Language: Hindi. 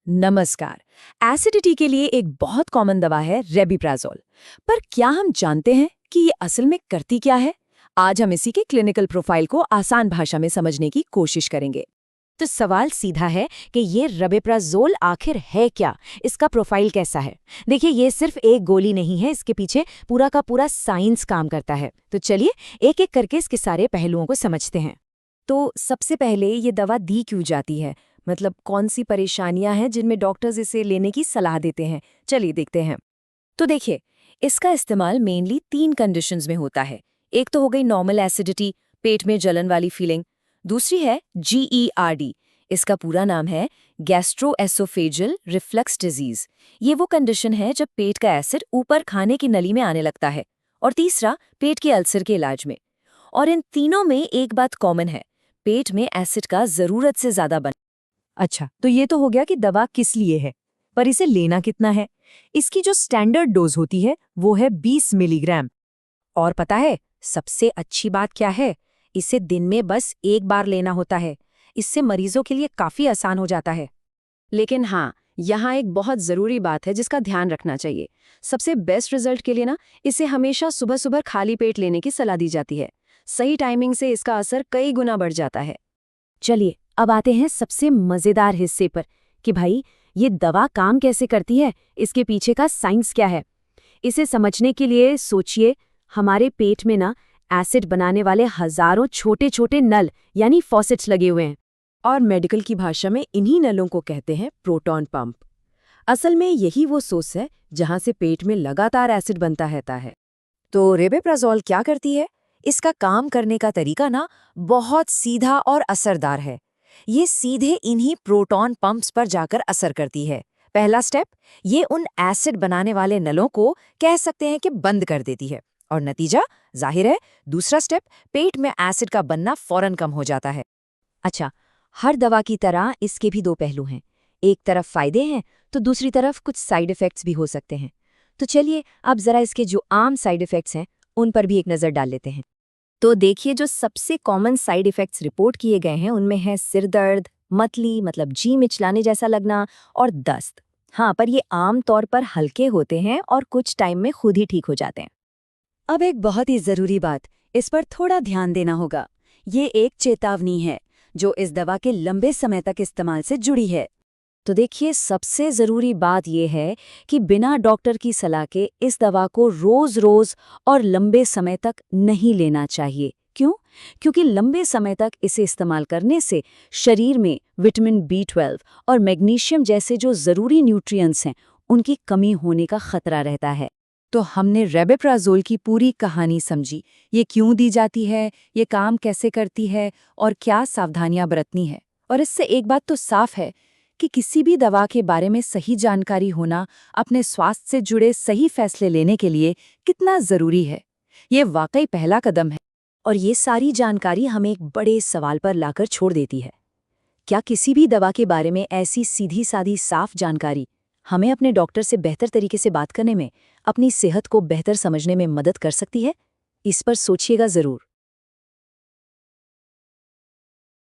नमस्कार। एसिडिटी के लिए एक बहुत कॉमन दवा है रेबिप्राज़ोल। पर क्या हम जानते हैं कि ये असल में करती क्या है? आज हम इसी के क्लिनिकल प्रोफाइल को आसान भाषा में समझने की कोशिश करेंगे। तो सवाल सीधा है कि ये रेबिप्राज़ोल आखिर है क्या, इसका प्रोफाइल कैसा है। देखिए, ये सिर्फ एक गोली नहीं है, इसके पीछे पूरा का पूरा साइंस काम करता है। तो चलिए एक एक करके इसके सारे पहलुओं को समझते हैं। तो सबसे पहले ये दवा दी क्यों जाती है? मतलब कौन सी परेशानियां हैं जिनमें डॉक्टर्स इसे लेने की सलाह देते हैं? चलिए देखते हैं। तो देखिए, इसका इस्तेमाल मेनली 3 कंडीशंस में होता है। एक तो हो गई नॉर्मल एसिडिटी, पेट में जलन वाली फीलिंग। दूसरी है GERD। इसका पूरा नाम है गैस्ट्रोएसोफेजियल रिफ्लक्स डिजीज। ये वो कंडीशन है जब पेट का एसिड ऊपर खाने की नली में आने लगता है। और तीसरा पेट के अल्सर के इलाज में। और इन तीनों में एक बात कॉमन है, पेट में एसिड का जरूरत से ज्यादा बन। अच्छा, तो ये तो हो गया कि दवा किस लिए है, पर इसे लेना कितना है। इसकी जो स्टैंडर्ड डोज होती है वो है 20 मिलीग्राम। और पता है सबसे अच्छी बात क्या है, इसे दिन में बस एक बार लेना होता है। इससे मरीजों के लिए काफी आसान हो जाता है। लेकिन हाँ, यहाँ एक बहुत ज़रूरी बात है जिसका ध्यान रखना चाहिए। सबसे बेस्ट रिजल्ट के लिए ना, इसे हमेशा सुबह सुबह खाली पेट लेने की सलाह दी जाती है। सही टाइमिंग से इसका असर कई गुना बढ़ जाता है। चलिए अब आते हैं सबसे मजेदार हिस्से पर कि भाई ये दवा काम कैसे करती है, इसके पीछे का साइंस क्या है। इसे समझने के लिए सोचिए, हमारे पेट में ना एसिड बनाने वाले हजारों छोटे छोटे नल यानी फॉसेट्स लगे हुए हैं। और मेडिकल की भाषा में इन्हीं नलों को कहते हैं प्रोटॉन पंप। असल में यही वो सोर्स है जहाँ से पेट में लगातार एसिड बनता रहता है। तो रेबेप्राज़ोल क्या करती है? इसका काम करने का तरीका ना बहुत सीधा और असरदार है। ये सीधे इन्हीं प्रोटॉन पंप्स पर जाकर असर करती है। पहला स्टेप, ये उन एसिड बनाने वाले नलों को कह सकते हैं कि बंद कर देती है। और नतीजा जाहिर है, दूसरा स्टेप, पेट में एसिड का बनना फौरन कम हो जाता है। अच्छा, हर दवा की तरह इसके भी 2 पहलू हैं। एक तरफ फायदे हैं तो दूसरी तरफ कुछ साइड इफ़ेक्ट्स भी हो सकते हैं। तो चलिए अब जरा इसके जो आम साइड इफ़ेक्ट्स हैं उन पर भी एक नज़र डाल लेते हैं। तो देखिए, जो सबसे कॉमन साइड इफ़ेक्ट्स रिपोर्ट किए गए हैं उनमें है सिर दर्द, मतली मतलब जी मिचलाने जैसा लगना और दस्त। हाँ, पर ये आम तौर पर हल्के होते हैं और कुछ टाइम में खुद ही ठीक हो जाते हैं। अब एक बहुत ही ज़रूरी बात, इस पर थोड़ा ध्यान देना होगा। ये एक चेतावनी है जो इस दवा के लंबे समय तक इस्तेमाल से जुड़ी है। तो देखिए, सबसे ज़रूरी बात यह है कि बिना डॉक्टर की सलाह के इस दवा को रोज़-रोज़ और लंबे समय तक नहीं लेना चाहिए। क्यों? क्योंकि लंबे समय तक इसे इस्तेमाल करने से शरीर में विटामिन B12 और मैग्नीशियम जैसे जो ज़रूरी न्यूट्रिएंट्स हैं, उनकी कमी होने का खतरा रहता है। तो हमने रेबिप्राज़ोल की पूरी कहानी समझी। ये क्यों दी जाती है, ये काम कैसे करती है और क्या सावधानियां बरतनी है। और इससे एक बात तो साफ है कि किसी भी दवा के बारे में सही जानकारी होना अपने स्वास्थ्य से जुड़े सही फैसले लेने के लिए कितना ज़रूरी है। ये वाकई पहला कदम है। और ये सारी जानकारी हमें एक बड़े सवाल पर लाकर छोड़ देती है। क्या किसी भी दवा के बारे में ऐसी सीधी-सादी साफ जानकारी हमें अपने डॉक्टर से बेहतर तरीके से बात करने में, अपनी सेहत को बेहतर समझने में मदद कर सकती है? इस पर सोचिएगा ज़रूर।